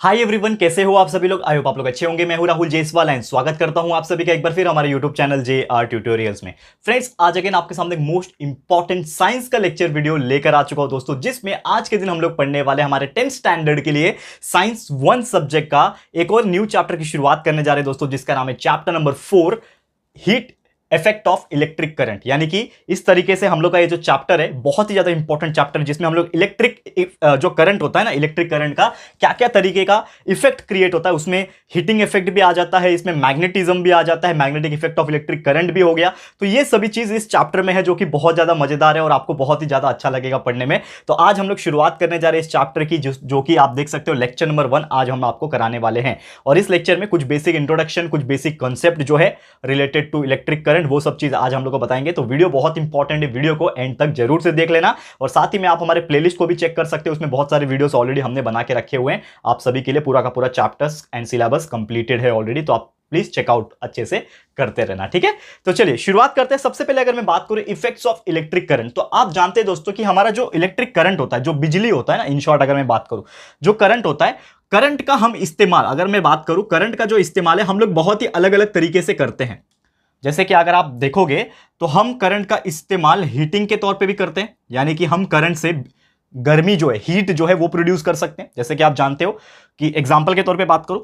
Hi everyone, कैसे हो आप सभी लोग। आई होप आप लोग अच्छे होंगे। मैं हूं राहुल जयसवाल एंड स्वागत करता हूं आप सभी का एक बार फिर हमारे यूट्यूब चैनल JR ट्यूटोरियल्स में। फ्रेंड्स, आज अगेन आपके सामने मोस्ट इंपॉर्टेंट साइंस का लेक्चर वीडियो लेकर आ चुका हूं दोस्तों, जिसमें आज के दिन हम लोग पढ़ने वाले हमारे 10th स्टैंडर्ड के लिए साइंस 1 सब्जेक्ट का एक और न्यू चैप्टर की शुरुआत करने जा रहे हैं दोस्तों, जिसका नाम है chapter number 4, heat effect of electric current. यानी कि इस तरीके से हम लोग का ये जो चैप्टर है बहुत ही ज्यादा इंपॉर्टेंट चैप्टर है, जिसमें हम लोग इलेक्ट्रिक जो करंट होता है ना, इलेक्ट्रिक करंट का क्या क्या तरीके का इफेक्ट क्रिएट होता है, उसमें हीटिंग इफेक्ट भी आ जाता है, इसमें मैग्नेटिज्म भी आ जाता है, magnetic effect of electric current भी हो गया। तो ये सभी चीज इस चैप्टर में है, जो कि बहुत ज्यादा मजेदार है और आपको बहुत ही ज्यादा अच्छा लगेगा पढ़ने में। तो आज हम लोग शुरुआत करने जा रहे हैं इस चैप्टर की, जो कि आप देख सकते हो लेक्चर नंबर 1 आज हम आपको कराने वाले हैं। और इस लेक्चर में कुछ बेसिक इंट्रोडक्शन, कुछ बेसिक कॉन्सेप्ट जो है रिलेटेड टू इलेक्ट्रिक करंट, वो सब चीज आज हम लोग को बताएंगे। तो वीडियो बहुत इंपॉर्टेंट है, वीडियो को एंड तक जरूर से देख लेना। और साथ ही में आप हमारे प्लेलिस्ट को भी चेक कर सकते हो, उसमें बहुत सारे वीडियोस ऑलरेडी हमने बना के रखे हुए हैं आप सभी के लिए। पूरा का पूरा चैप्टर्स एंड सिलेबस कंप्लीटेड है ऑलरेडी, तो आप प्लीज चेकआउट अच्छे से करते रहना, ठीक है। तो चलिए शुरुआत करते हैं। सबसे पहले अगर मैं बात करूं इफेक्ट्स ऑफ इलेक्ट्रिक करंट, तो आप जानते हैं दोस्तों कि हमारा जो इलेक्ट्रिक करंट होता है, जो बिजली होता है ना, इन शॉर्ट अगर मैं बात करूं, जो करंट होता है, करंट का हम इस्तेमाल, अगर मैं बात करूं करंट का जो इस्तेमाल है, हम लोग बहुत ही अलग अलग तरीके से करते हैं। जैसे कि अगर आप देखोगे तो हम करंट का इस्तेमाल हीटिंग के तौर पे भी करते हैं, यानी कि हम करंट से गर्मी जो है, हीट जो है वो प्रोड्यूस कर सकते हैं। जैसे कि आप जानते हो कि एग्जांपल के तौर पे बात करूं,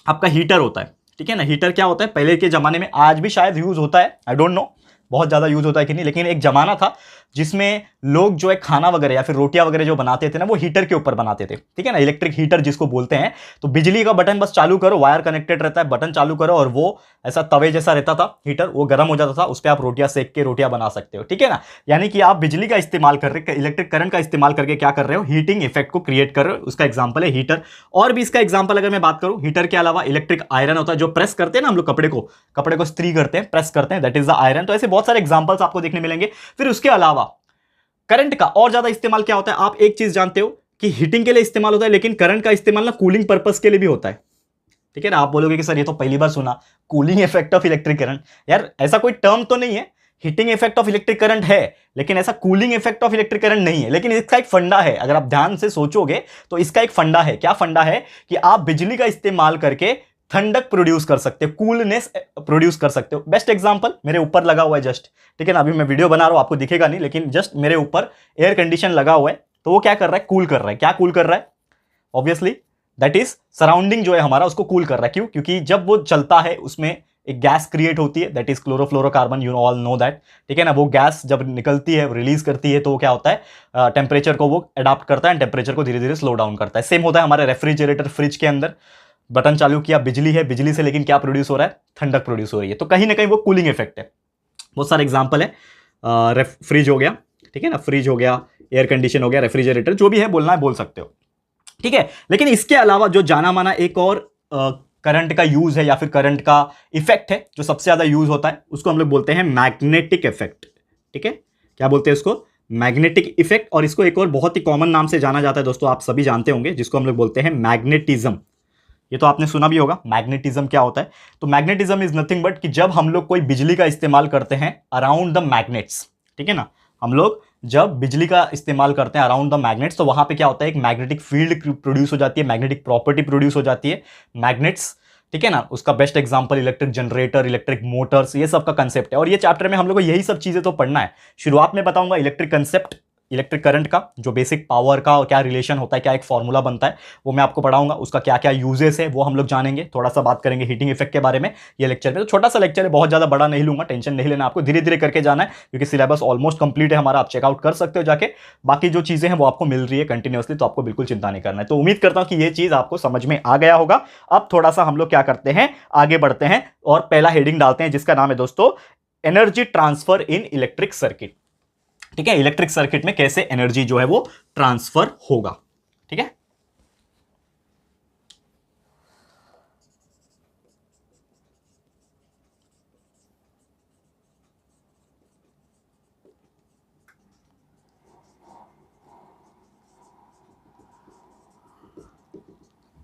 आपका हीटर होता है, ठीक है ना। हीटर क्या होता है, पहले के जमाने में, आज भी शायद यूज होता है, आई डोंट नो बहुत ज्यादा यूज होता है कि नहीं, लेकिन एक जमाना था जिसमें लोग जो है खाना वगैरह या फिर रोटियां वगैरह जो बनाते थे ना, वो हीटर के ऊपर बनाते थे, ठीक है ना, इलेक्ट्रिक हीटर जिसको बोलते हैं। तो बिजली का बटन बस चालू करो, वायर कनेक्टेड रहता है, बटन चालू करो और वो ऐसा तवे जैसा रहता था हीटर, वो गर्म हो जाता था, उस पर आप रोटियां सेक के रोटियां बना सकते हो, ठीक है ना। यानी कि आप बिजली का इस्तेमाल कर रहे, इलेक्ट्रिक करंट का इस्तेमाल करके क्या कर रहे हो, हीटिंग इफेक्ट को क्रिएट कर रहे हो। उसका एग्जाम्पल है हीटर। और भी इसका एग्जाम्पल अगर मैं बात करूं, हीटर के अलावा इलेक्ट्रिक आयरन होता है, जो प्रेस करते हैं ना हम लोग कपड़े को इस्त्री करते हैं, प्रेस करते हैं, दैट इज द आयरन। तो ऐसे बहुत सारे एग्जांपल्स आपको देखने मिलेंगे। फिर उसके अलावा करंट का और ज्यादा इस्तेमाल क्या होता है, आप एक चीज जानते हो कि हीटिंग के लिए इस्तेमाल होता है, लेकिन करंट का इस्तेमाल ना कूलिंग पर्पस के लिए भी होता है, ठीक है ना। आप बोलोगे कि सर ये तो पहली बार सुना, cooling effect of electric current. यार ऐसा कोई टर्म तो नहीं है, heating effect of electric current है, लेकिन ऐसा cooling effect of electric current नहीं है। लेकिन इसका एक फंडा है, अगर आप ध्यान से सोचोगे तो इसका एक फंडा है। क्या फंडा है कि आप बिजली का इस्तेमाल करके ठंडक प्रोड्यूस कर सकते हो, कूलनेस प्रोड्यूस कर सकते हो। बेस्ट एग्जांपल मेरे ऊपर लगा हुआ है जस्ट, ठीक है ना, अभी मैं वीडियो बना रहा हूं, आपको दिखेगा नहीं, लेकिन जस्ट मेरे ऊपर एयर कंडीशन लगा हुआ है, तो वो क्या कर रहा है, कूल कर रहा है। क्या कूल कर रहा है, ऑब्वियसली दैट इज सराउंडिंग जो है हमारा, उसको कूल कर रहा है। क्यों? क्योंकि जब वो चलता है उसमें एक गैस क्रिएट होती है, that is chlorofluorocarbon, you all know that, ठीक है ना। वो गैस जब निकलती है, रिलीज करती है, तो वो क्या होता है, टेम्परेचर को वो अडॉप्ट करता है, टेम्परेचर को धीरे धीरे स्लो डाउन करता है। सेम होता है हमारे रेफ्रिजरेटर, फ्रिज के अंदर बटन चालू किया, बिजली है, बिजली से लेकिन क्या प्रोड्यूस हो रहा है, ठंडक प्रोड्यूस हो रही है। तो कहीं ना कहीं वो कूलिंग इफेक्ट है। बहुत सारे एग्जांपल है, फ्रिज हो गया, ठीक है ना, फ्रिज हो गया, एयर कंडीशन हो गया, रेफ्रिजरेटर, जो भी है बोलना है बोल सकते हो, ठीक है। लेकिन इसके अलावा जो जाना माना एक और करंट का यूज है या फिर करंट का इफेक्ट है, जो सबसे ज्यादा यूज होता है, उसको हम लोग बोलते हैं मैग्नेटिक इफेक्ट, ठीक है। क्या बोलते हैं उसको, मैग्नेटिक इफेक्ट। और इसको एक और बहुत ही कॉमन नाम से जाना जाता है दोस्तों, आप सभी जानते होंगे, जिसको हम लोग बोलते हैं मैग्नेटिज्म। ये तो आपने सुना भी होगा, मैग्नेटिज्म क्या होता है। तो मैग्नेटिज्म इज नथिंग बट कि जब हम लोग कोई बिजली का इस्तेमाल करते हैं अराउंड द मैग्नेट्स, ठीक है ना, हम लोग जब बिजली का इस्तेमाल करते हैं अराउंड द मैग्नेट्स, तो वहां पे क्या होता है, एक मैग्नेटिक फील्ड प्रोड्यूस हो जाती है, मैग्नेटिक प्रॉपर्टी प्रोड्यूस हो जाती है, मैग्नेट्स, ठीक है ना। उसका best example electric generator, electric Motors, ये सब का कंसेप्ट है। और ये चैप्टर में हम लोग को यही सब चीजें तो पढ़ना है। शुरुआत में बताऊंगा इलेक्ट्रिक कंसेप्ट, इलेक्ट्रिक करंट का जो बेसिक पावर का क्या रिलेशन होता है, क्या एक फॉर्मूला बनता है, वो मैं आपको पढ़ाऊंगा। उसका क्या क्या यूजेस है वो हम लोग जानेंगे। थोड़ा सा बात करेंगे हीटिंग इफेक्ट के बारे में ये लेक्चर में। तो छोटा सा लेक्चर है, बहुत ज्यादा बड़ा नहीं लूंगा, टेंशन नहीं लेना, आपको धीरे धीरे करके जाना है, क्योंकि सिलेबस ऑलमोस्ट कंप्लीट है हमारा, आप चेकआउट कर सकते हो जाके। बाकी जो चीजें हैं वो आपको मिल रही है कंटिन्यूअसली, तो आपको बिल्कुल चिंता नहीं करना है। तो उम्मीद करता हूं कि ये चीज आपको समझ में आ गया होगा। अब थोड़ा सा हम लोग क्या करते हैं, आगे बढ़ते हैं और पहला हेडिंग डालते हैं, जिसका नाम है दोस्तों एनर्जी ट्रांसफर इन इलेक्ट्रिक सर्किट, ठीक है। इलेक्ट्रिक सर्किट में कैसे एनर्जी जो है वो ट्रांसफर होगा, ठीक है।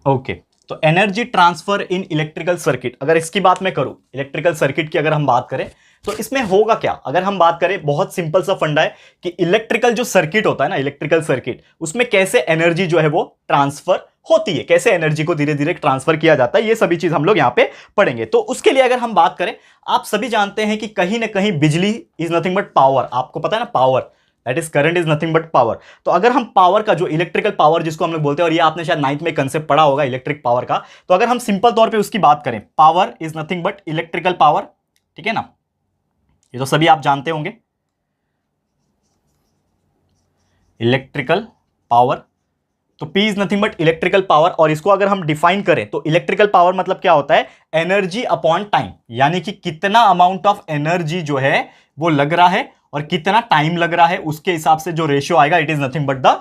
ओके, तो energy transfer in electrical circuit, अगर इसकी बात मैं करूं, इलेक्ट्रिकल सर्किट की अगर हम बात करें, तो इसमें होगा क्या। अगर हम बात करें, बहुत सिंपल सा फंडा है कि इलेक्ट्रिकल जो सर्किट होता है ना, इलेक्ट्रिकल सर्किट, उसमें कैसे एनर्जी जो है वो ट्रांसफर होती है, कैसे एनर्जी को धीरे धीरे ट्रांसफर किया जाता है, ये सभी चीज हम लोग यहां पे पढ़ेंगे। तो उसके लिए अगर हम बात करें, आप सभी जानते हैं कि कहीं ना कहीं बिजली इज नथिंग बट पावर, आपको पता है ना, power that is current is nothing but power. तो अगर हम पावर का जो इलेक्ट्रिकल पावर जिसको हम लोग बोलते हैं, और ये आपने शायद 9th में कंसेप्ट पढ़ा होगा इलेक्ट्रिक पावर का, तो अगर हम सिंपल तौर पे उसकी बात करें, power is nothing but electrical power, ठीक है ना, ये तो सभी आप जानते होंगे, इलेक्ट्रिकल पावर। तो P is nothing but electrical power, और इसको अगर हम डिफाइन करें तो इलेक्ट्रिकल पावर मतलब क्या होता है, एनर्जी अपॉन टाइम, यानी कि कितना अमाउंट ऑफ एनर्जी जो है वो लग रहा है और कितना टाइम लग रहा है, उसके हिसाब से जो रेशियो आएगा, it is nothing but the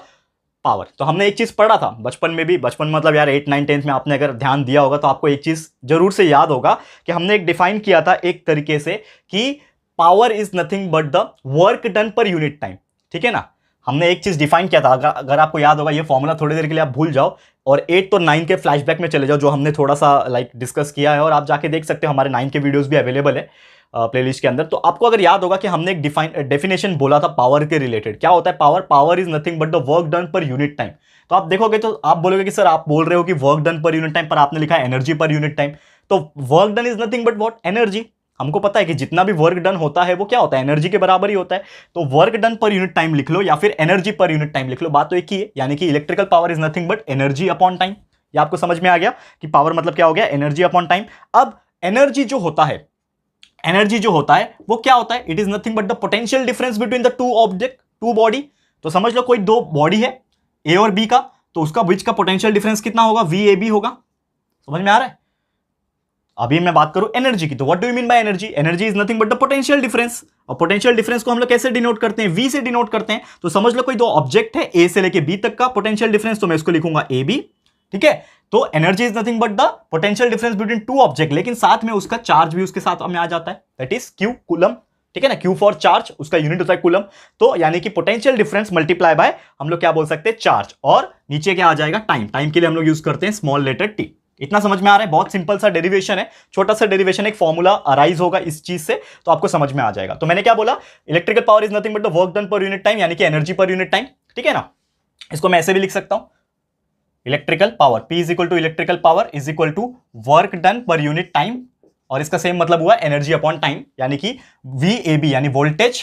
power. तो हमने एक चीज पढ़ा था बचपन में भी, बचपन मतलब यार 8, 9, 10th में आपने अगर ध्यान दिया होगा तो आपको एक चीज जरूर से याद होगा कि हमने एक डिफाइन किया था एक तरीके से कि power is nothing but the work done per unit time, ठीक है ना। हमने एक चीज डिफाइन किया था, अगर आपको याद होगा, ये फॉर्मूला थोड़ी देर के लिए आप भूल जाओ और 8 और 9 के फ्लैशबैक में चले जाओ, जो हमने थोड़ा सा डिस्कस किया है, और आप जाके देख सकते हो, हमारे 9 के वीडियोस भी अवेलेबल है प्लेलिस्ट के अंदर। तो आपको अगर याद होगा कि हमने एक डेफिनेशन बोला था पावर के रिलेटेड, क्या होता है power, power is nothing but the work done per unit time. तो आप देखोगे तो आप बोलोगे कि सर आप बोल रहे हो कि work done per unit time, पर आपने लिखा है एनर्जी पर यूनिट टाइम। तो work done is nothing but what, energy. हमको पता है कि जितना भी वर्क डन होता है वो क्या होता है, एनर्जी के बराबर ही होता है। तो work done per unit time लिख लो या फिर एनर्जी पर यूनिट टाइम लिख लो, बात तो एक ही है, यानी कि electrical power is nothing but energy upon time. ये आपको समझ में आ गया कि पावर मतलब क्या हो गया, एनर्जी अपॉन टाइम। अब एनर्जी जो होता है, एनर्जी जो होता है वो क्या होता है, it is nothing but the potential difference between the two object, two body. तो समझ लो कोई दो बॉडी है ए और बी का, तो उसका बीच का पोटेंशियल डिफरेंस कितना होगा, वी ए बी होगा। समझ में आ रहा है। अभी मैं बात करूं एनर्जी की, तो what do you mean by energy, energy is nothing but the potential difference. और पोटेंशियल डिफरेंस को हम लोग कैसे डिनोट करते हैं, वी से डिनोट करते हैं। तो समझ लो कोई दो ऑब्जेक्ट है, ए से लेके बी तक का पोटेंशियल डिफरेंस, तो मैं इसको लिखूंगा ए बी, ठीक है। तो energy is nothing but the potential difference between two object, लेकिन साथ में उसका चार्ज भी उसके साथ में आ जाता है, दैट इज क्यू, कूलम, ठीक है ना। क्यू फॉर चार्ज, उसका यूनिट होता है कूलम। तो यानी कि पोटेंशियल डिफरेंस मल्टीप्लाई बाय हम लोग क्या बोल सकते हैं, चार्ज, और नीचे क्या आ जाएगा, टाइम। टाइम के लिए हम लोग यूज करते हैं स्मॉल लेटर टी। इतना समझ में आ रहा है, बहुत सिंपल सा डेरिवेशन है, छोटा सा डेरिवेशन, एक फॉर्मूला अराइज होगा इस चीज से, तो आपको समझ में आ जाएगा। तो मैंने क्या बोला, electrical power is nothing but the work done per unit time, यानी कि एनर्जी पर यूनिट टाइम, ठीक है ना। इसको मैं ऐसे भी लिख सकता हूं, electrical power P is equal to electrical power is equal to work done per unit time, और इसका सेम मतलब हुआ एनर्जी अपॉन टाइम, यानी कि VAB यानी voltage,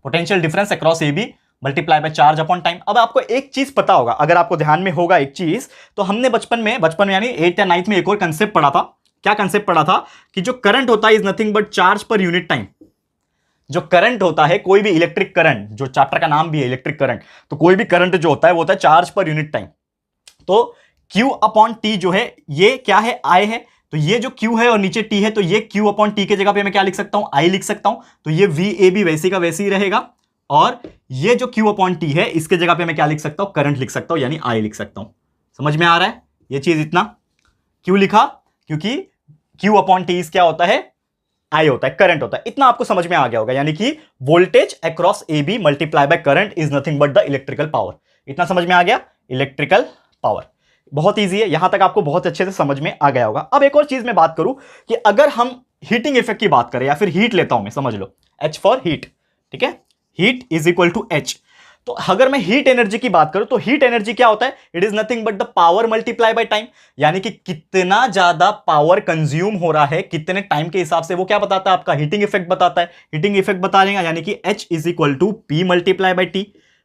potential difference across AB multiply by charge upon time. अब आपको एक चीज पता होगा, अगर आपको ध्यान में होगा एक चीज, तो हमने बचपन में यानी 8th या 9th में एक और कंसेप्ट पढ़ा था। क्या कंसेप्ट पढ़ा था कि जो करंट होता है इज नथिंग बट चार्ज पर यूनिट टाइम। जो करंट होता है, कोई भी इलेक्ट्रिक करंट, जो चैप्टर का नाम भी है इलेक्ट्रिक करंट, तो कोई भी करंट जो होता है वो होता है चार्ज पर यूनिट टाइम। तो Q अपॉन T जो है, ये क्या है, I है। तो ये जो Q है और नीचे T है, तो ये Q अपॉन T के जगह पे मैं क्या लिख सकता हूं, I लिख सकता हूं। तो ये VAB वैसे का वैसे ही रहेगा, और ये जो Q अपॉन T है इसके जगह पे मैं क्या लिख सकता हूं, करंट लिख सकता हूं, यानी I लिख सकता हूं। समझ में आ रहा है ये चीज। इतना क्यों लिखा, क्योंकि Q अपॉन T क्या होता है, I होता है, करंट होता है। इतना आपको समझ में आ गया होगा, यानी कि voltage across AB multiply by current is nothing but the electrical power. इतना समझ में आ गया, इलेक्ट्रिकल पावर बहुत इजी है, यहां तक आपको बहुत अच्छे से समझ में आ गया होगा। अब एक और चीज मैं बात करूं कि अगर हम हीटिंग इफेक्ट की बात करें, या फिर हीट लेता हूं मैं, समझ लो H फॉर हीट, ठीक है, heat is equal to H। तो अगर मैं हीट एनर्जी की बात करूं, तो हीट एनर्जी क्या होता है, it is nothing but the power multiply by time, यानी कि कितना ज्यादा पावर कंज्यूम हो रहा है कितने टाइम के हिसाब से, वो क्या बताता है, आपका हीटिंग इफेक्ट बताता है। हीटिंग इफेक्ट बता देगा, यानी कि H is equal to P multiply by T।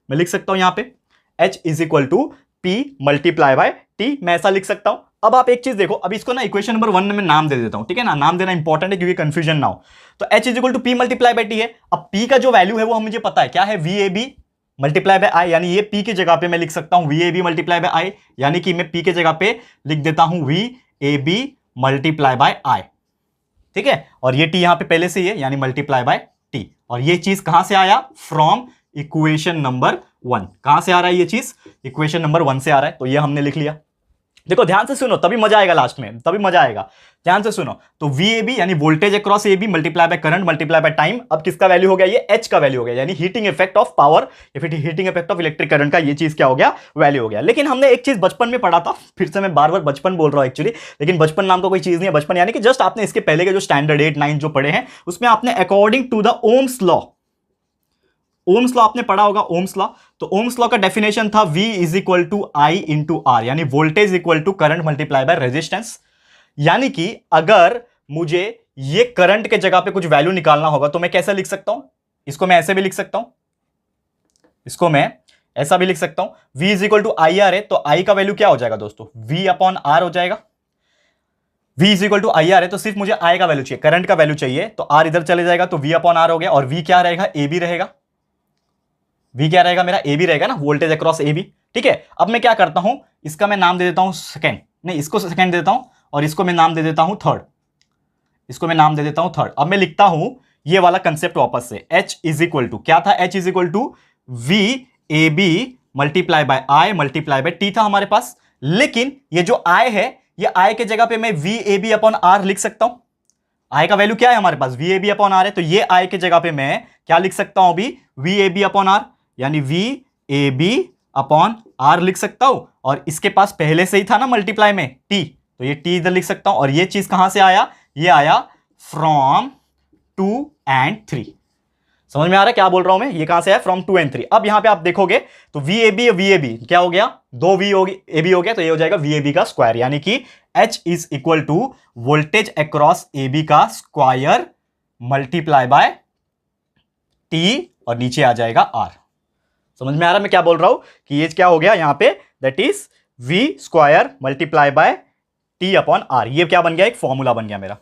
मैं लिख सकता हूं यहां पे H is equal to P multiply by T, मैं ऐसा लिख सकता हूं। अब आप एक चीज देखो, अब इसको ना इक्वेशन नंबर 1 में नाम दे देता हूं, ठीक है ना, नाम देना इंपॉर्टेंट है क्योंकि कंफ्यूजन ना हो। तो H is equal to P multiply by T है। अब P का जो वैल्यू है वो मुझे पता है, क्या है, VAB मल्टीप्लाई बाय I, यानी ये P की जगह पे मैं लिख सकता हूं VAB मल्टीप्लाई बाय I, यानी कि मैं P के जगह पे लिख देता हूं VAB मल्टीप्लाई बाय I, ठीक है। और ये T यहां पे पहले से ही है, यानी मल्टीप्लाई बाय T। और ये चीज कहां से आया, फ्रॉम इक्वेशन नंबर 1। कहां से आ रहा है ये चीज, इक्वेशन नंबर 1 से आ रहा है। तो ये हमने लिख लिया। देखो ध्यान से सुनो, तभी मजा आएगा लास्ट में, तभी मजा आएगा, ध्यान से सुनो। तो VAB यानी voltage across AB multiply by current multiply by time. अब किसका वैल्यू हो गया, ये H का वैल्यू हो गया, यानी हीटिंग इफेक्ट ऑफ पावर या फिर heating effect of electric current का ये चीज क्या हो गया, वैल्यू हो गया। लेकिन हमने एक चीज बचपन में पढ़ा था, फिर से मैं बार बार बचपन बोल रहा हूं एक्चुअली, लेकिन बचपन नाम का कोई चीज नहीं है। बचपन यानी कि जस्ट आपने इसके पहले के जो स्टैंडर्ड 8, 9 जो पढ़े हैं, उसमें आपने according to the Ohm's law, Ohm's law आपने पढ़ा होगा, ओम्स लॉ। तो ओम्स लॉ का डेफिनेशन था V is equal to I into R, यानी voltage equal to current multiply by resistance. यानी कि अगर मुझे ये करंट के जगह पे कुछ वैल्यू निकालना होगा तो मैं कैसे लिख सकता हूं, इसको मैं ऐसे भी लिख सकता हूं, इसको मैं ऐसा भी लिख सकता हूं। V is equal to I R है, तो I का वैल्यू क्या हो जाएगा दोस्तों, V अपॉन R हो जाएगा। V is equal to I R है, तो सिर्फ मुझे I का वैल्यू चाहिए, करंट का वैल्यू चाहिए, तो R इधर चले जाएगा, तो V अपॉन R हो गया। और V क्या रहेगा, AB रहेगा। V क्या रहेगा मेरा, AB रहेगा ना, वोल्टेज अक्रॉस AB। ठीक है, अब मैं क्या करता हूं, इसका मैं नाम दे देता हूं सेकेंड, नहीं इसको सेकेंड दे देता हूं, और इसको मैं नाम दे देता हूं थर्ड, इसको मैं नाम दे देता हूं थर्ड। अब मैं लिखता हूं ये वाला कंसेप्ट वापस से, H इज इक्वल टू क्या था, H is equal to V AB multiply by I multiply by T था हमारे पास। लेकिन ये जो I है, ये I के जगह पे मैं V AB अपॉन R लिख सकता हूं। I का वैल्यू क्या है हमारे पास, V AB अपॉन R है, तो ये I के जगह पे मैं क्या लिख सकता हूं अभी, V AB अपॉन R, यानी V AB अपॉन R लिख सकता हूं। और इसके पास पहले से ही था ना मल्टीप्लाई में T, तो ये T इधर लिख सकता हूं। और ये चीज कहां से आया, ये आया फ्रॉम 2 एंड 3। समझ में आ रहा है क्या बोल रहा हूं मैं, ये कहां से आया, फ्रॉम 2 एंड 3। अब यहां पे आप देखोगे तो VAB VAB क्या हो गया, 2 VAB हो गया, तो ये हो जाएगा VAB का स्क्वायर, यानी कि H is equal to voltage across AB का स्क्वायर मल्टीप्लाई बाय T, और नीचे आ जाएगा R। समझ में आ रहा है मैं क्या बोल रहा हूं, कि ये क्या हो गया यहां पे, that is V square multiply by T upon R। ये क्या बन गया, एक फॉर्मूला बन गया मेरा।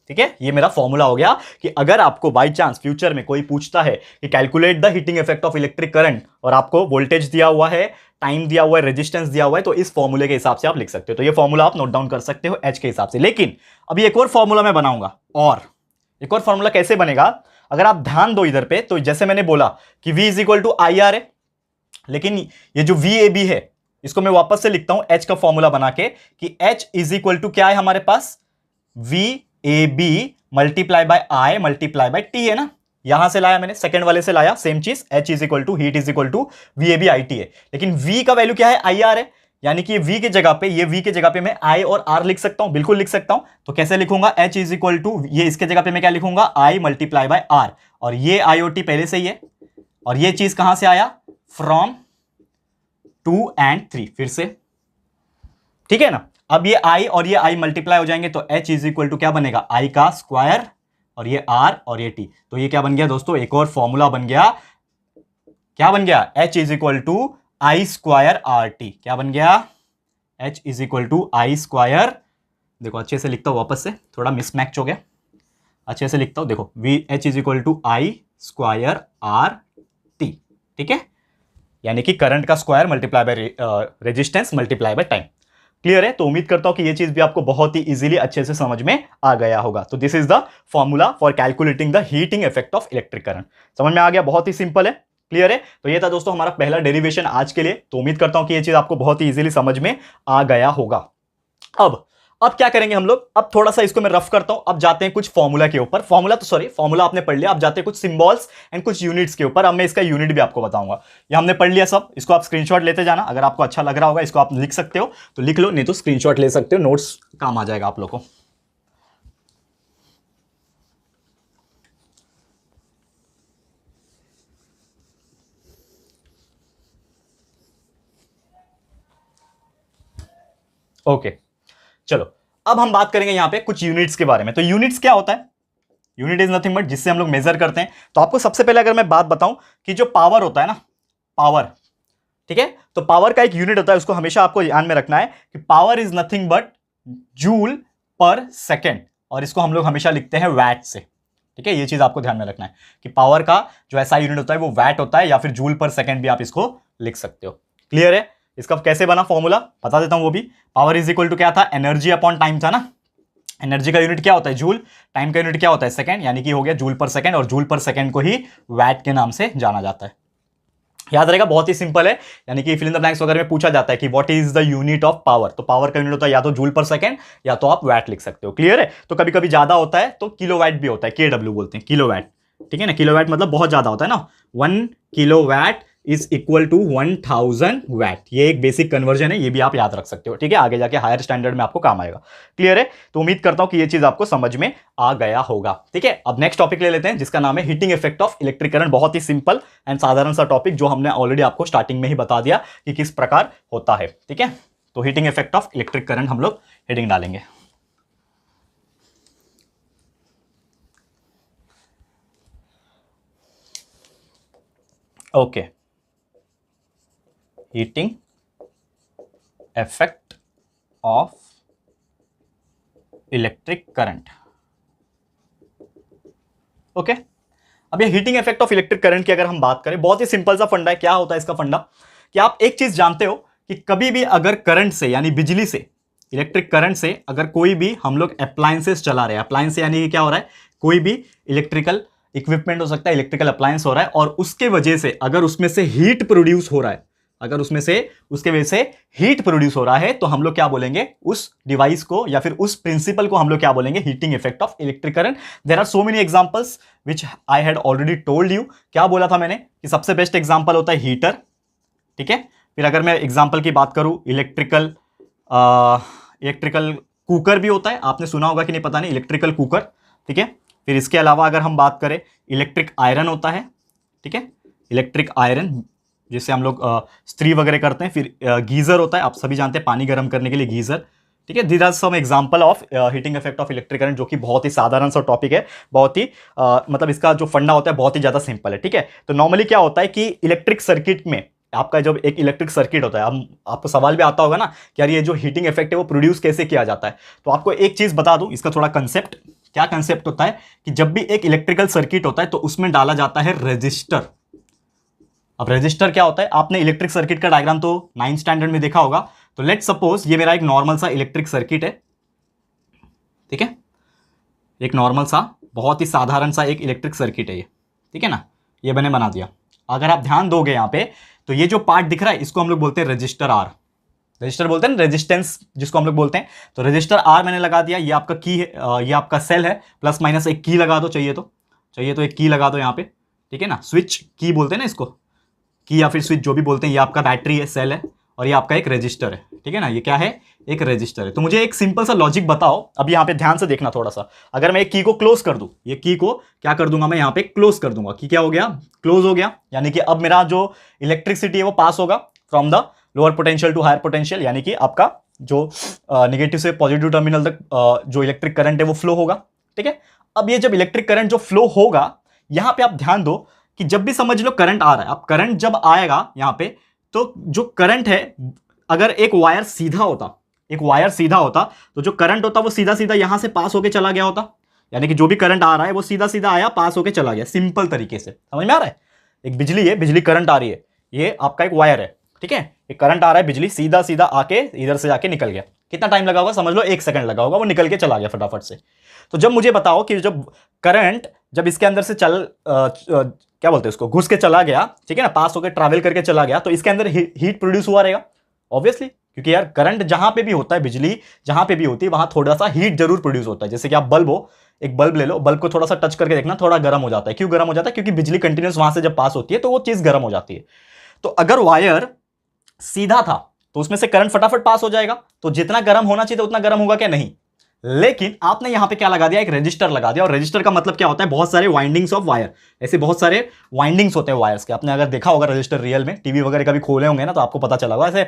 ठीक है, ये मेरा फॉर्मूला हो गया कि अगर आपको बाय चांस फ्यूचर में कोई पूछता है कि calculate the heating effect of electric current, और आपको वोल्टेज दिया हुआ है, टाइम दिया हुआ है, रेजिस्टेंस दिया हुआ है, तो इस फॉर्मूले के हिसाब से आप लिख सकते हो। तो ये फॉर्मूला आप नोट डाउन कर सकते हो H के हिसाब से। लेकिन अभी एक और फॉर्मूला मैं बनाऊंगा, और एक और फॉर्मूला कैसे बनेगा, अगर आप ध्यान दो इधर पे, तो जैसे मैंने बोला कि V is equal to I R है, लेकिन ये जो VAB है इसको मैं वापस से लिखता हूं H का फॉर्मूला बना के, कि H इज इक्वल टू क्या है हमारे पास, VAB multiply by I multiply by T है ना, यहां से लाया मैंने, सेकंड वाले से लाया, सेम चीज, H is equal to heat is equal to VAB IT है। लेकिन V का वैल्यू क्या है, IR है, यानी कि V के जगह पे, ये V के जगह पे मैं I और R लिख सकता हूं, बिल्कुल लिख सकता हूं। तो कैसे लिखूंगा, H इज इक्वल टू, ये इसके जगह पे मैं क्या लिखूंगा, I मल्टीप्लाई बाय R, और ये IOT पहले से ही है, और ये चीज कहां से आया, फ्रॉम 2 एंड 3, फिर से, ठीक है ना। अब ये I और ये I मल्टीप्लाई हो जाएंगे, तो H इज इक्वल टू क्या बनेगा, I का स्क्वायर, और ये R और ये T। तो ये क्या बन गया दोस्तों, एक और फॉर्मूला बन गया, क्या बन गया, H is equal to I square RT। क्या बन गया, H is equal to I square, देखो अच्छे से लिखता हूं वापस से, थोड़ा मिसमैच हो गया, अच्छे से लिखता हूं, देखो H is equal to I square RT। ठीक है, यानी कि करंट का square multiply by resistance multiply by time. Clear है, तो उम्मीद करता हूं कि ये चीज भी आपको बहुत ही इजीली अच्छे से समझ में आ गया होगा। तो this is the formula for calculating the heating effect of electric current. समझ में आ गया, बहुत ही सिंपल है, क्लियर है। तो ये था दोस्तों हमारा पहला डेरिवेशन आज के लिए। तो उम्मीद करता हूं कि ये चीज आपको बहुत ही इजीली समझ में आ गया होगा। अब क्या करेंगे हम लोग, अब थोड़ा सा इसको मैं रफ करता हूं, अब जाते हैं कुछ फॉर्मूला के ऊपर। फॉर्मूला आपने पढ़ लिया, अब जाते हैं कुछ सिंबल्स एंड कुछ यूनिट्स के ऊपर। अब मैं इसका यूनिट भी आपको बताऊंगा। ये हमने पढ़ लिया सब, इसको आप स्क्रीनशॉट लेते जाना, अगर आपको अच्छा लग रहा होगा इसको आप लिख सकते हो तो लिख लो, नहीं तो स्क्रीनशॉट ले सकते हो, नोट्स काम आ जाएगा आप लोग को। ओके चलो, अब हम बात करेंगे यहां पे कुछ यूनिट्स के बारे में। तो यूनिट्स क्या होता है, यूनिट इज नथिंग बट जिससे हम लोग मेजर करते हैं। तो आपको सबसे पहले अगर मैं बात बताऊं कि जो पावर होता है ना, पावर, ठीक है, तो पावर का एक यूनिट होता है, उसको हमेशा आपको ध्यान में रखना है कि power is nothing but joule पर सेकेंड, और इसको हम लोग हमेशा लिखते हैं वैट से। ठीक है, ये चीज आपको ध्यान में रखना है कि पावर का जो ऐसा यूनिट होता है वो वैट होता है, या फिर जूल पर सेकेंड भी आप इसको लिख सकते हो। क्लियर है, इसका कैसे बना फॉर्मूला बता देता हूं वो भी। पावर इज इक्वल टू क्या था, एनर्जी अपॉन टाइम था ना। एनर्जी का यूनिट क्या होता है, जूल, टाइम का यूनिट क्या होता है, सेकंड, यानी कि हो गया जूल पर सेकंड, और जूल पर सेकंड को ही वैट के नाम से जाना जाता है। याद रहेगा, बहुत ही सिंपल है, यानी कि फिल इन द ब्लैंक्स वगैरह में पूछा जाता है कि what is the unit of power, तो पावर का यूनिट होता है या तो जूल पर सेकंड या तो आप वैट लिख सकते हो। क्लियर है, तो कभी कभी ज्यादा होता है तो किलोवैट भी होता है, KW बोलते हैं, किलोवैट। ठीक है ना, किलोवैट मतलब बहुत ज्यादा होता है ना, 1 kilowatt is equal to 1000 watt. ये एक बेसिक कन्वर्जन है, ये भी आप याद रख सकते हो, ठीक है, आगे जाके हायर स्टैंडर्ड में आपको काम आएगा। क्लियर है? तो उम्मीद करता हूं कि ये चीज आपको समझ में आ गया होगा। ठीक है, अब नेक्स्ट टॉपिक ले लेते हैं जिसका नाम है heating effect of electric current. बहुत ही सिंपल एंड साधारण सा टॉपिक जो हमने ऑलरेडी आपको स्टार्टिंग में ही बता दिया कि किस प्रकार होता है। ठीक है, तो heating effect of electric current हम लोग हेडिंग डालेंगे। Okay, heating effect of electric current. Okay, अब ये heating effect of electric current की अगर हम बात करें, बहुत ही सिंपल सा फंडा है। क्या होता है इसका फंडा कि आप एक चीज जानते हो कि कभी भी अगर करंट से यानी बिजली से, इलेक्ट्रिक करंट से अगर कोई भी हम लोग अप्लायंसेस चला रहे हैं, अप्लायंस यानी कि क्या हो रहा है, कोई भी इलेक्ट्रिकल इक्विपमेंट हो सकता है, इलेक्ट्रिकल अप्लायंस हो रहा है, और उसके वजह से अगर उसमें से हीट प्रोड्यूस हो रहा है, अगर उसमें से उसके वजह से हीट प्रोड्यूस हो रहा है, तो हम लोग क्या बोलेंगे उस डिवाइस को या फिर उस प्रिंसिपल को हम लोग क्या बोलेंगे, heating effect of electric current. There are so many examples which I had already told you. क्या बोला था मैंने कि सबसे बेस्ट एग्जांपल होता है हीटर। ठीक है, फिर अगर मैं एग्जांपल की बात करूं, इलेक्ट्रिकल कुकर भी होता है, आपने सुना होगा कि नहीं पता नहीं, इलेक्ट्रिकल कुकर। ठीक है, फिर इसके अलावा अगर हम बात करें, इलेक्ट्रिक आयरन होता है। ठीक है, इलेक्ट्रिक आयरन जिससे हम लोग स्त्री वगैरह करते हैं। फिर गीजर होता है, आप सभी जानते हैं पानी गर्म करने के लिए गीजर। ठीक है, these are some example of heating effect of electric current, जो कि बहुत ही साधारण सा टॉपिक है, बहुत ही मतलब इसका जो फंडा होता है बहुत ही ज्यादा सिंपल है। ठीक है, तो नॉर्मली क्या होता है कि इलेक्ट्रिक सर्किट में आपका जब एक इलेक्ट्रिक सर्किट होता है, अब आपको सवाल भी आता होगा ना कि यार ये जो हीटिंग इफेक्ट है वो प्रोड्यूस कैसे किया जाता है। तो आपको एक चीज बता दूं, इसका थोड़ा कंसेप्ट। क्या कंसेप्ट होता है कि जब भी एक इलेक्ट्रिकल सर्किट होता है तो उसमें डाला जाता है रेजिस्टर। अब रेजिस्टर क्या होता है, आपने इलेक्ट्रिक सर्किट का डायग्राम तो 9th स्टैंडर्ड में देखा होगा। तो लेट्स सपोज ये मेरा एक नॉर्मल सा इलेक्ट्रिक सर्किट है। ठीक है, एक नॉर्मल सा बहुत ही साधारण सा एक इलेक्ट्रिक सर्किट है ये। ठीक है ना, ये मैंने बना दिया। अगर आप ध्यान दोगे यहाँ पे, तो ये जो पार्ट दिख रहा है इसको हम लोग बोलते हैं रजिस्टर आर। रजिस्टर बोलते हैं रेजिस्टेंस जिसको हम लोग बोलते हैं। तो रजिस्टर आर मैंने लगा दिया, ये आपका की है, ये आपका सेल है, प्लस माइनस एक की लगा दो, चाहिए तो एक की लगा दो यहाँ पे। ठीक है ना, स्विच की बोलते हैं ना इसको, की या फिर स्विच जो भी बोलते हैं। ये आपका बैटरी है, सेल है, और ये आपका एक रजिस्टर है। ठीक है ना, ये क्या है, एक रजिस्टर है। तो मुझे एक सिंपल सा लॉजिक बताओ, अब यहाँ पे ध्यान से देखना थोड़ा सा। अगर मैं एक की को क्लोज कर दूं, ये की को क्या कर दूंगा मैं यहाँ पे क्लोज कर दूंगा, की क्या हो गया, क्लोज हो गया। यानी कि अब मेरा जो इलेक्ट्रिसिटी है वो पास होगा from the lower potential to higher potential, यानी कि आपका जो नेगेटिव से पॉजिटिव टर्मिनल तक जो इलेक्ट्रिक करंट है वो फ्लो होगा। ठीक है, अब ये जब इलेक्ट्रिक करंट जो फ्लो होगा, यहां पे आप ध्यान दो कि जब भी समझ लो करंट आ रहा है, अब करंट जब आएगा यहां पे, तो जो करंट है, अगर एक वायर सीधा होता तो जो करंट होता वो सीधा सीधा यहां से पास होके चला गया होता। यानी कि जो भी करंट आ रहा है वो सीधा सीधा आया, पास होके चला गया, सिंपल तरीके से। समझ में आ रहा है? एक बिजली है, बिजली करंट आ रही है, ये आपका एक वायर है। ठीक है, एक करंट आ रहा है, बिजली सीधा सीधा आके इधर से जाके निकल गया। कितना टाइम लगा होगा, समझ लो 1 सेकंड लगा होगा, वो निकल के चला गया फटाफट से। तो जब मुझे बताओ कि जब करंट जब इसके अंदर से क्या बोलते हैं उसको, घुस के चला गया, ठीक है ना, पास होकर ट्रैवल करके चला गया, तो इसके अंदर हीट प्रोड्यूस हुआ रहेगा ऑब्वियसली, क्योंकि यार करंट जहां पे भी होता है, बिजली जहां पे भी होती है, वहां थोड़ा सा हीट जरूर प्रोड्यूस होता है। जैसे कि आप बल्ब हो, एक बल्ब ले लो, बल्ब को थोड़ा सा टच करके देखना, थोड़ा गर्म हो जाता है। क्यों गर्म हो जाता है? क्योंकि बिजली कंटिन्यूस वहां से जब पास होती है तो वो चीज गर्म हो जाती है। तो अगर वायर सीधा था तो उसमें से करंट फटाफट पास हो जाएगा, तो जितना गर्म होना चाहिए उतना गर्म होगा क्या? नहीं। लेकिन आपने यहां पे क्या लगा दिया, एक रजिस्टर लगा दिया। और रजिस्टर का मतलब क्या होता है, बहुत सारे वाइंडिंग्स ऑफ वायर, ऐसे बहुत सारे वाइंडिंग्स होते हैं वायर्स के। आपने अगर देखा होगा रजिस्टर रियल में, टीवी वगैरह कभी खोले होंगे ना, तो आपको पता चला होगा ऐसे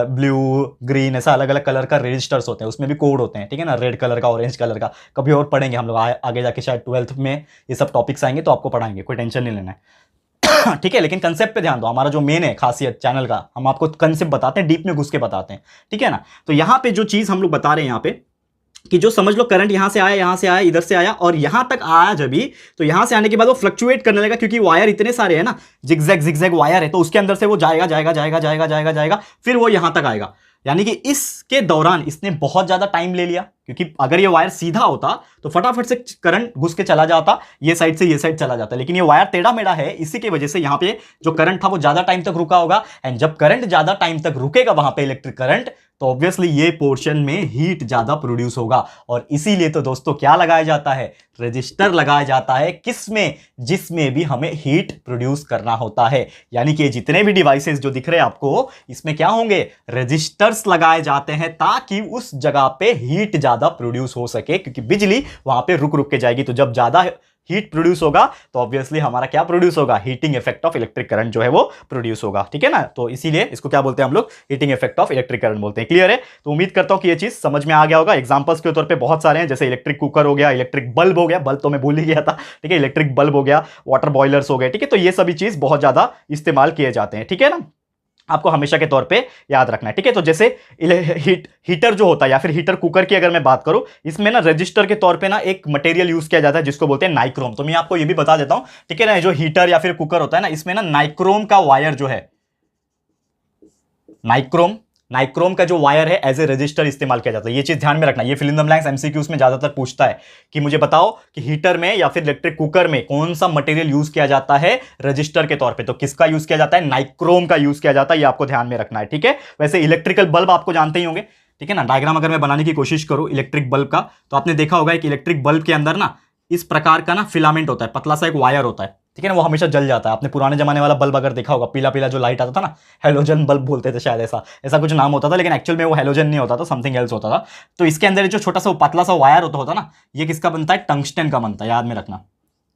ब्लू ग्रीन ऐसा अलग अलग कलर का रजिस्टर्स होते हैं, उसमें भी कोड होते हैं। ठीक है ना, रेड कलर का, ऑरेंज कलर का, कभी और पढ़ेंगे हम लोग आगे जाके, शायद 12th में ये सब टॉपिक्स आएंगे तो आपको पढ़ाएंगे, कोई टेंशन नहीं लेना है। ठीक है, लेकिन कंसेप्ट पे ध्यान दो, हमारा जो मेन है खासियत चैनल का, हम आपको कंसेप्ट बताते हैं, डीप में घुस के बताते हैं। ठीक है ना, तो यहां पे जो चीज हम लोग बता रहे हैं यहाँ पे, कि जो समझ लो करंट यहां से आया, इधर से आया और यहां तक आया जब भी, तो यहां से आने के बाद वो फ्लक्चुएट करने लगा, क्योंकि वायर इतने सारे हैं ना, जिगजैग वायर है, तो उसके अंदर से वो जाएगा, फिर वो यहां तक आएगा। यानी कि इसके दौरान इसने बहुत ज्यादा टाइम ले लिया, क्योंकि अगर ये वायर सीधा होता तो फटाफट से करंट घुस के चला जाता, ये साइड से ये साइड चला जाता। लेकिन ये वायर टेढ़ा मेढ़ा है, इसी की वजह से यहां पे जो करंट था वो ज्यादा टाइम तक रुका होगा। एंड जब करंट ज्यादा टाइम तक रुकेगा वहां पे इलेक्ट्रिक करंट, तो ऑब्वियसली ये पोर्शन में हीट ज्यादा प्रोड्यूस होगा, और इसीलिए तो दोस्तों क्या लगाया जाता है, रजिस्टर लगाया जाता है, किसमें, जिसमें भी हमें हीट प्रोड्यूस करना होता है। यानी कि जितने भी डिवाइसेस जो दिख रहे हैं आपको, इसमें क्या होंगे, रजिस्टर्स लगाए जाते हैं ताकि उस जगह पे हीट ज्यादा प्रोड्यूस हो सके, क्योंकि बिजली वहां पे रुक रुक के जाएगी। तो जब ज्यादा हीट प्रोड्यूस होगा तो ऑब्वियसली हमारा क्या प्रोड्यूस होगा, heating effect of electric current जो है वो प्रोड्यूस होगा। ठीक है ना, तो इसीलिए इसको क्या बोलते हैं हम लोग, heating effect of electric current बोलते हैं। क्लियर है, तो उम्मीद करता हूं कि ये चीज समझ में आ गया होगा। एग्जांपल्स के तौर पे बहुत सारे हैं, जैसे इलेक्ट्रिक कुकर हो गया, इलेक्ट्रिक बल्ब हो गया, बल्ब तो मैं भूल ही गया था, ठीक है, इलेक्ट्रिक बल्ब हो गया, वाटर बॉयलर्स हो गए, ठीक है। तो ये सभी चीज बहुत ज्यादा इस्तेमाल किए जाते हैं, ठीक है ना, आपको हमेशा के तौर पे याद रखना है। ठीक है, तो जैसे हीटर जो होता है या फिर हीटर कुकर की अगर मैं बात करूं, इसमें ना रजिस्टर के तौर पे ना एक मटेरियल यूज किया जाता है जिसको बोलते हैं नाइक्रोम। तो मैं आपको ये भी बता देता हूं, ठीक है ना, जो हीटर या फिर कुकर होता है ना, इसमें ना नाइक्रोम का वायर जो है, नाइक्रोम का जो वायर है एज ए रजिस्टर इस्तेमाल किया जाता है। ये चीज ध्यान में रखना, ये fill in the blanks MCQs में ज्यादातर पूछता है कि मुझे बताओ कि हीटर में या फिर इलेक्ट्रिक कुकर में कौन सा मटेरियल यूज किया जाता है रजिस्टर के तौर पे, तो किसका यूज किया जाता है, नाइक्रोम का यूज किया जाता है, ये आपको ध्यान में रखना है। ठीक है, वैसे इलेक्ट्रिकल बल्ब आपको जानते ही होंगे, ठीक है ना। डायग्राम अगर मैं बनाने की कोशिश करूं इलेक्ट्रिक बल्ब का, तो आपने देखा होगा कि इलेक्ट्रिक बल्ब के अंदर ना इस प्रकार का ना फिलामेंट होता है, पतला सा एक वायर होता है, ठीक है ना, वो हमेशा जल जाता है। आपने पुराने जमाने वाला बल्ब अगर देखा होगा, पीला पीला जो लाइट आता था ना, हेलोजन बल्ब बोलते थे शायद, ऐसा कुछ नाम होता था, लेकिन एक्चुअल में वो हेलोजन नहीं होता था, समथिंग एल्स होता था। तो इसके अंदर जो छोटा सा पतला सा वायर होता ना, ये किसका बनता है, टंगस्टन का बनता है, याद में रखना,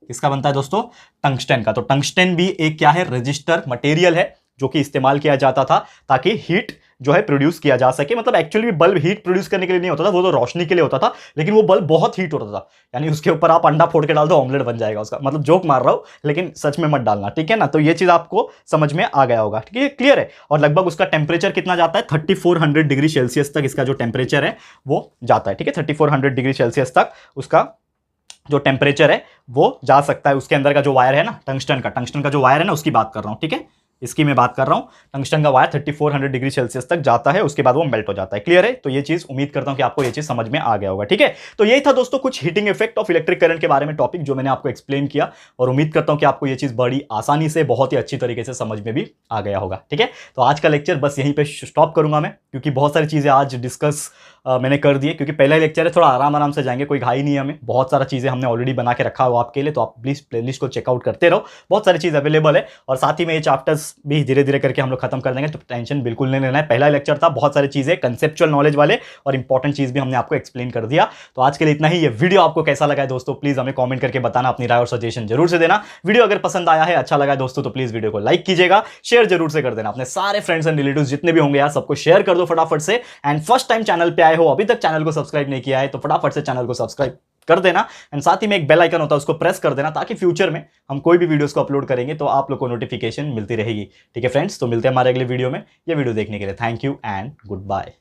किसका बनता है दोस्तों, टंगस्टन का। तो टंगस्टन भी एक क्या है, रजिस्टर मटेरियल है जो कि इस्तेमाल किया जाता था ताकि हीट जो है प्रोड्यूस किया जा सके। मतलब एक्चुअली बल्ब हीट प्रोड्यूस करने के लिए नहीं होता था, वो तो रोशनी के लिए होता था, लेकिन वो बल्ब बहुत हीट होता था, यानी उसके ऊपर आप अंडा फोड़ के डाल दो ऑमलेट बन जाएगा उसका। मतलब जोक मार रहा हूं, लेकिन सच में मत डालना, ठीक है ना। तो ये चीज आपको समझ में आ गया होगा, ठीक है, क्लियर है। और लगभग उसका टेम्परेचर कितना जाता है, 3400 डिग्री सेल्सियस तक इसका जो टेम्परेचर है वो जाता है, ठीक है, 3400 डिग्री सेल्सियस तक उसका जो टेम्परेचर है वो जा सकता है। उसके अंदर का जो वायर है ना, टंगस्टन का जो वायर है ना, उसकी बात कर रहा हूं, ठीक है, इसकी मैं बात कर रहा हूं। टंगस्टन का वायर 3400 डिग्री सेल्सियस तक जाता है, उसके बाद वो मेल्ट हो जाता है। क्लियर है, तो ये चीज उम्मीद करता हूं कि आपको ये चीज समझ में आ गया होगा, ठीक है। तो यही था दोस्तों कुछ heating effect of electric current के बारे में टॉपिक जो मैंने आपको एक्सप्लेन किया, और उम्मीद करता हूं कि आपको ये चीज बड़ी आसानी से बहुत ही अच्छी तरीके से समझ में भी आ गया होगा, ठीक है। तो आज का लेक्चर बस यहीं पे स्टॉप करूंगा मैं, क्योंकि बहुत सारी चीजें आज डिस्कस मैंने कर दिए, क्योंकि पहला लेक्चर है, थोड़ा आराम से जाएंगे, कोई घाई नहीं है हमें, बहुत सारा चीजें हमने ऑलरेडी बना के रखा हुआ आपके लिए, तो आप प्लीज प्लेलिस्ट को चेकआउट करते रहो, बहुत सारी चीज अवेलेबल है। और साथ ही में ये चैप्टर्स भी धीरे धीरे करके हम लोग खत्म कर देंगे, तो टेंशन बिल्कुल नहीं लेना है। पहला लेक्चर था, बहुत सारी चीजें कंसेप्चुअल नॉलेज वाले और इंपॉर्टेंट चीज भी हमने आपको एक्सप्लेन कर दिया। तो आज के लिए इतना ही। ये वीडियो आपको कैसा लगा है दोस्तों, प्लीज हमें कमेंट करके बताना, अपनी राय और सजेशन जरूर से देना। वीडियो अगर पसंद आया है, अच्छा लगा है दोस्तों, तो प्लीज वीडियो को लाइक कीजिएगा, शेयर जरूर से कर देना, अपने सारे फ्रेंड्स एंड रिलेटिव्स जितने भी होंगे यार, सबको शेयर कर दो फटाफट से। एंड फर्स्ट टाइम चैनल पे आए हो, अभी तक चैनल को सब्सक्राइब नहीं किया है, तो फटाफट से चैनल को सब्सक्राइब कर देना। एंड साथ ही में एक बेल आइकन होता है, उसको प्रेस कर देना, ताकि फ्यूचर में हम कोई भी वीडियोस को अपलोड करेंगे तो आप लोग को नोटिफिकेशन मिलती रहेगी, ठीक है फ्रेंड्स। तो मिलते हैं हमारे अगले वीडियो में। ये वीडियो देखने के लिए thank you and good bye.